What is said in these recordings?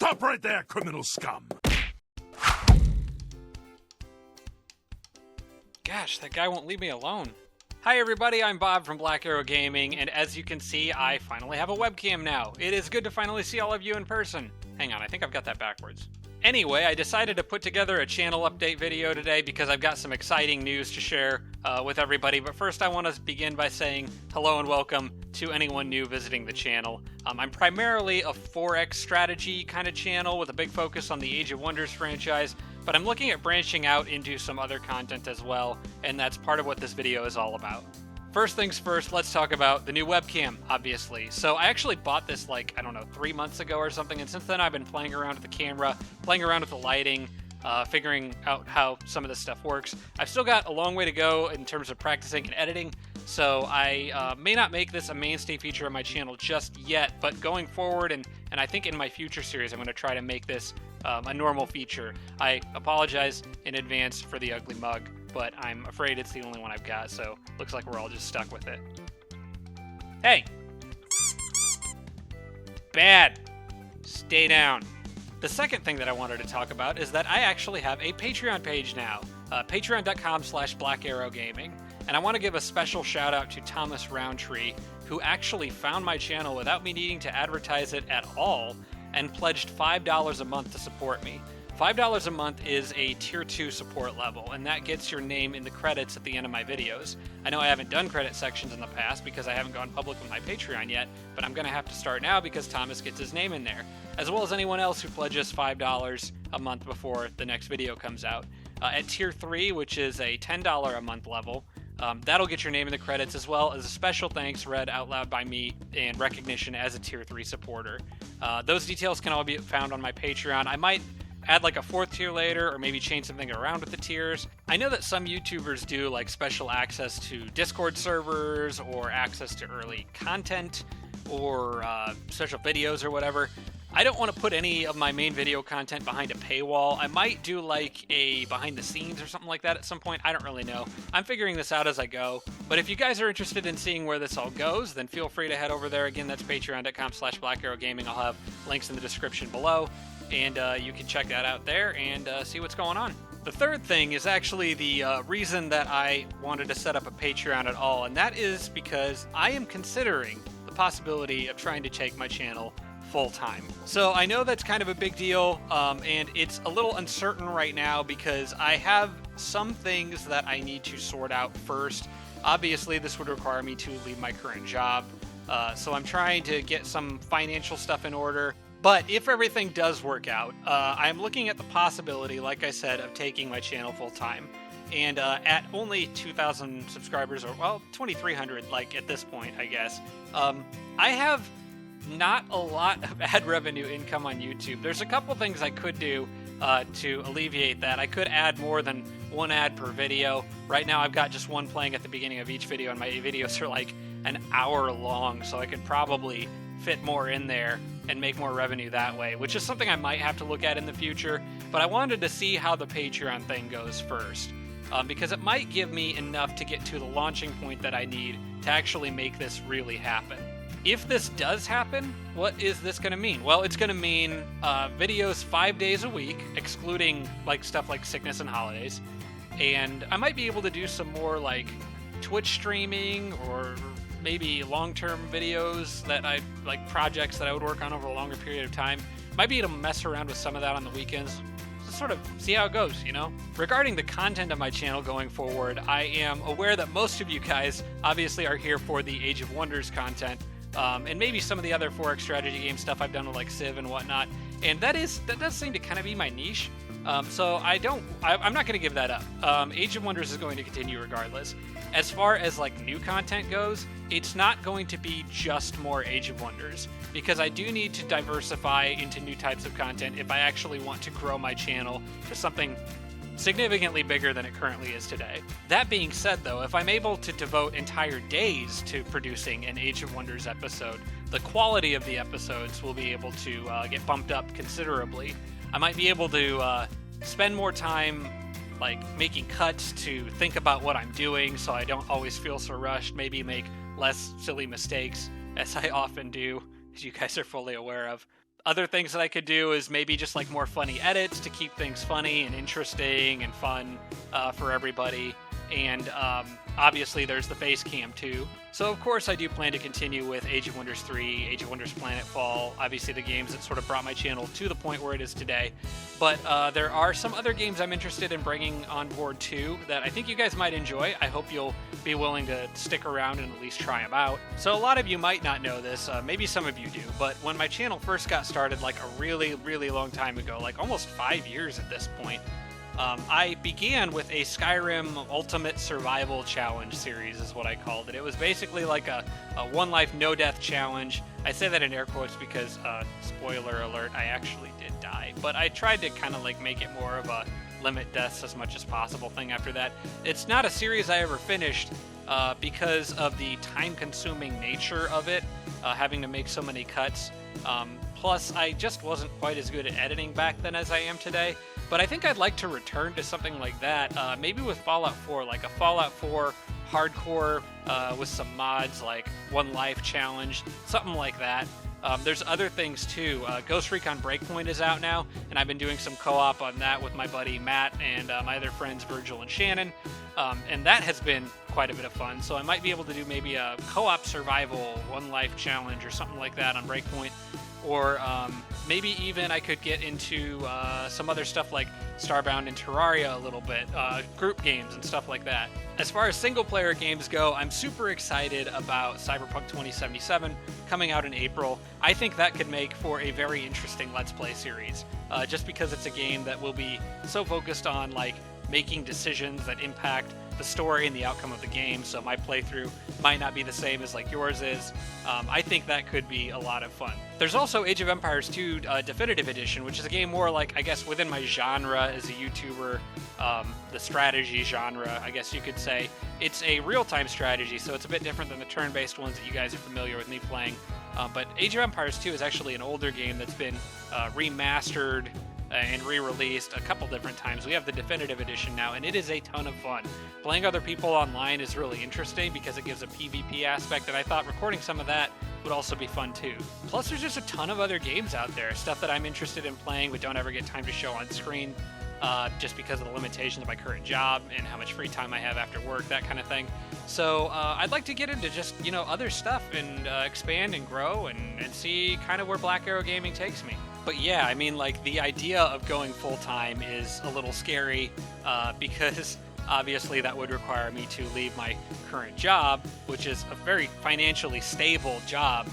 Stop right there, criminal scum! Gosh, that guy won't leave me alone. Hi everybody, I'm Bob from Black Arrow Gaming, and as you can see, I finally have a webcam now. It is good to finally see all of you in person. Hang on, I think I've got that backwards. Anyway, I decided to put together a channel update video today because I've got some exciting news to share with everybody, but first I want to begin by saying hello and welcome to anyone new visiting the channel. I'm primarily a 4X strategy kind of channel with a big focus on the Age of Wonders franchise, but I'm looking at branching out into some other content as well, and that's part of what this video is all about. First things first, let's talk about the new webcam, obviously. So I actually bought this 3 months ago or something, and since then I've been playing around with the camera, playing around with the lighting, figuring out how some of this stuff works. I've still got a long way to go in terms of practicing and editing, so I may not make this a mainstay feature on my channel just yet, but going forward, and I think in my future series, I'm going to try to make this a normal feature. I apologize in advance for the ugly mug, but I'm afraid it's the only one I've got, so looks like we're all just stuck with it. Hey! Bad! Stay down. The second thing that I wanted to talk about is that I actually have a Patreon page now, patreon.com/blackarrowgaming, and I want to give a special shout out to Thomas Roundtree, who actually found my channel without me needing to advertise it at all, and pledged $5 a month to support me. $5 a month is a tier 2 support level, and that gets your name in the credits at the end of my videos. I know I haven't done credit sections in the past because I haven't gone public with my Patreon yet, but I'm going to have to start now because Thomas gets his name in there, as well as anyone else who pledges $5 a month before the next video comes out. At tier 3, which is a $10 a month level, that'll get your name in the credits, as well as a special thanks read out loud by me and recognition as a tier 3 supporter. Those details can all be found on my Patreon. I might add a 4th tier later, or maybe change something around with the tiers. I know that some YouTubers do special access to Discord servers, or access to early content, or special videos or whatever. I don't want to put any of my main video content behind a paywall. I might do a behind the scenes or something like that at some point. I don't really know. I'm figuring this out as I go. But if you guys are interested in seeing where this all goes, then feel free to head over there. Again, that's patreon.com/blackarrowgaming. I'll have links in the description below, and you can check that out there and see what's going on. The third thing is actually the reason that I wanted to set up a Patreon at all, and that is because I am considering the possibility of trying to take my channel full-time. So I know that's kind of a big deal, and it's a little uncertain right now because I have some things that I need to sort out first. Obviously, this would require me to leave my current job, so I'm trying to get some financial stuff in order. But if everything does work out, I'm looking at the possibility, like I said, of taking my channel full-time. And at only 2,000 subscribers, or 2,300 at this point, I guess, I have not a lot of ad revenue income on YouTube. There's a couple things I could do to alleviate that. I could add more than one ad per video. Right now I've got just one playing at the beginning of each video, and my videos are an hour long, so I could probably fit more in there and make more revenue that way, which is something I might have to look at in the future. But I wanted to see how the Patreon thing goes first, because it might give me enough to get to the launching point that I need to actually make this really happen. If this does happen, what is this going to mean? Well, it's going to mean videos 5 days a week, excluding stuff like sickness and holidays. And I might be able to do some more Twitch streaming, or maybe long-term videos that projects that I would work on over a longer period of time. Might be able to mess around with some of that on the weekends. Just sort of see how it goes, Regarding the content of my channel going forward, I am aware that most of you guys obviously are here for the Age of Wonders content. And maybe some of the other 4X strategy game stuff I've done with Civ and whatnot, and that does seem to kind of be my niche. So I'm not going to give that up. Age of Wonders is going to continue regardless. As far as new content goes, it's not going to be just more Age of Wonders, because I do need to diversify into new types of content if I actually want to grow my channel to something significantly bigger than it currently is today. That being said, though, if I'm able to devote entire days to producing an Age of Wonders episode, the quality of the episodes will be able to get bumped up considerably. I might be able to spend more time making cuts to think about what I'm doing, so I don't always feel so rushed, maybe make less silly mistakes, as I often do, as you guys are fully aware of. Other things that I could do is maybe just like more funny edits to keep things funny and interesting and fun for everybody. And obviously there's the face cam too. So of course I do plan to continue with Age of Wonders 3, Age of Wonders Planetfall, obviously the games that sort of brought my channel to the point where it is today. But there are some other games I'm interested in bringing on board too that I think you guys might enjoy. I hope you'll be willing to stick around and at least try them out. So a lot of you might not know this, maybe some of you do, but when my channel first got started like a really, really long time ago, like almost 5 years at this point, I began with a Skyrim Ultimate Survival Challenge series, is what I called it. It was basically like a one life, no death challenge. I say that in air quotes because, spoiler alert, I actually did die. But I tried to kind of like make it more of a limit deaths as much as possible thing after that. It's not a series I ever finished because of the time-consuming nature of it, having to make so many cuts. Plus, I just wasn't quite as good at editing back then as I am today. But I think I'd like to return to something like that, maybe with Fallout 4, like a Fallout 4 hardcore with some mods, like One Life Challenge, something like that. There's other things too. Ghost Recon Breakpoint is out now, and I've been doing some co-op on that with my buddy Matt and my other friends Virgil and Shannon, and that has been quite a bit of fun. So I might be able to do maybe a co-op survival One Life Challenge or something like that on Breakpoint. Or maybe even I could get into some other stuff like Starbound and Terraria a little bit, group games and stuff like that. As far as single-player games go, I'm super excited about Cyberpunk 2077 coming out in April. I think that could make for a very interesting Let's Play series, just because it's a game that will be so focused on like making decisions that impact the story and the outcome of the game, so my playthrough might not be the same as like yours is. I think that could be a lot of fun. There's also Age of Empires 2 Definitive Edition, which is a game more like, I guess, within my genre as a YouTuber, the strategy genre, I guess you could say. It's a real-time strategy, so it's a bit different than the turn-based ones that you guys are familiar with me playing. But Age of Empires 2 is actually an older game that's been remastered and re-released a couple different times. We have the Definitive Edition now, and it is a ton of fun. Playing other people online is really interesting because it gives a PvP aspect, and I thought recording some of that would also be fun too. Plus, there's just a ton of other games out there, stuff that I'm interested in playing but don't ever get time to show on screen, just because of the limitations of my current job and how much free time I have after work, that kind of thing. So I'd like to get into just, other stuff and expand and grow and see kind of where Black Arrow Gaming takes me. But yeah, I mean, like, the idea of going full-time is a little scary because obviously that would require me to leave my current job, which is a very financially stable job.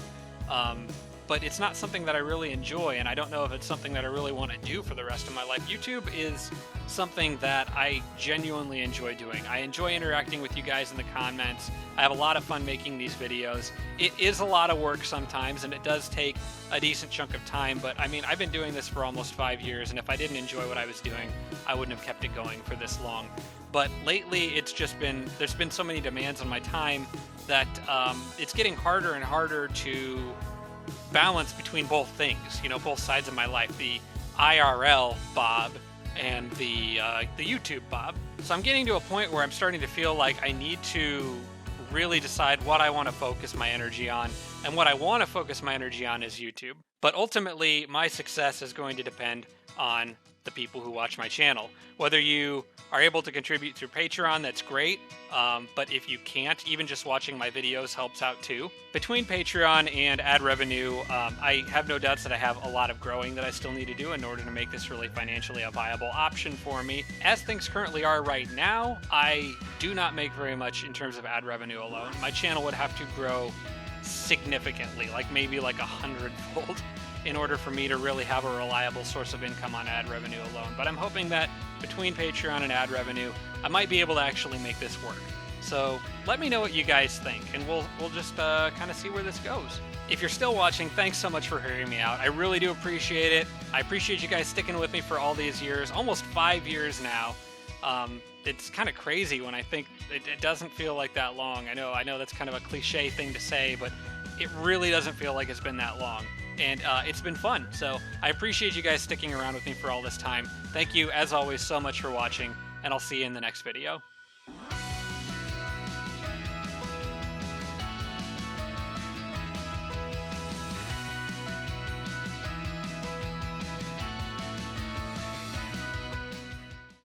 But it's not something that I really enjoy, and I don't know if it's something that I really want to do for the rest of my life. YouTube is something that I genuinely enjoy doing. I enjoy interacting with you guys in the comments. I have a lot of fun making these videos. It is a lot of work sometimes, and it does take a decent chunk of time, but I mean, I've been doing this for almost 5 years, and if I didn't enjoy what I was doing, I wouldn't have kept it going for this long. But lately, there's been so many demands on my time that it's getting harder and harder to balance between both things, both sides of my life, the IRL Bob and the YouTube Bob. So I'm getting to a point where I'm starting to feel like I need to really decide what I want to focus my energy on, and what I want to focus my energy on is YouTube. But ultimately, my success is going to depend on the people who watch my channel. Whether you are able to contribute through Patreon, that's great. But if you can't, even just watching my videos helps out too. Between Patreon and ad revenue, I have no doubts that I have a lot of growing that I still need to do in order to make this really financially a viable option for me. As things currently are right now, I do not make very much in terms of ad revenue alone. My channel would have to grow significantly, like maybe like 100-fold, in order for me to really have a reliable source of income on ad revenue alone. But I'm hoping that between Patreon and ad revenue, I might be able to actually make this work. So let me know what you guys think, and we'll just kind of see where this goes. If you're still watching, thanks so much for hearing me out. I really do appreciate it. I appreciate you guys sticking with me for all these years, almost 5 years now. It's kind of crazy when I think it doesn't feel like that long. I know that's kind of a cliche thing to say, but it really doesn't feel like it's been that long. And it's been fun. So I appreciate you guys sticking around with me for all this time. Thank you, as always, so much for watching, and I'll see you in the next video.